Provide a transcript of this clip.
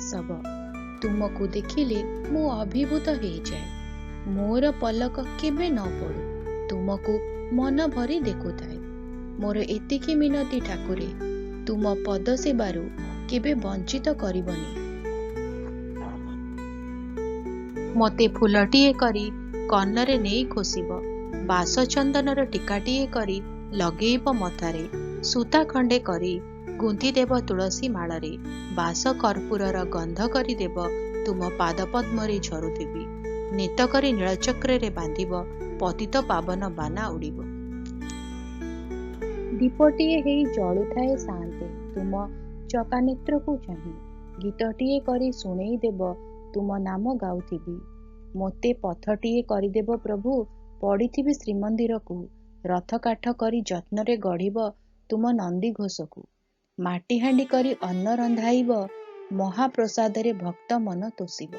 सब तुमको देखिले मु अभिभूत हो जाए। मोर पलक केबे न पड़ू, तुमको मन भरी देखुए। मोर एतिकी मिनती ठाकुरे, तुम पद सेवारू केबे वंचित करबनी। मते फूलटीए करी कन्नरे नहीं खोसिब, बास चंदनर टीकाटीए करी लगेइब मथारे, सूता खंडे करी गुंथी देव तुलसी माଳରେ, बास कर्पूरर गंध करिदेव तुम पादपद्मरे झरुथिबी। नेत करी नीलचक्रे बांधिब, पतित पावन बाना उड़िब। दीपटीए हेई जलुथाए सान्ते तुम चकानेत्र को चाही, गीतटीए करी शुणेई देव तुम नाम गाउथिबी। मोते पथटीए करिदेव प्रभु, पड़िथिबी श्रीमंदिर को, रथ काठ करी जत्नरे गढ़िब तुम नंदी घोष को। माटी हांडी करी अन्न रंधाइब, महाप्रसादरे भक्त मन तोषिब।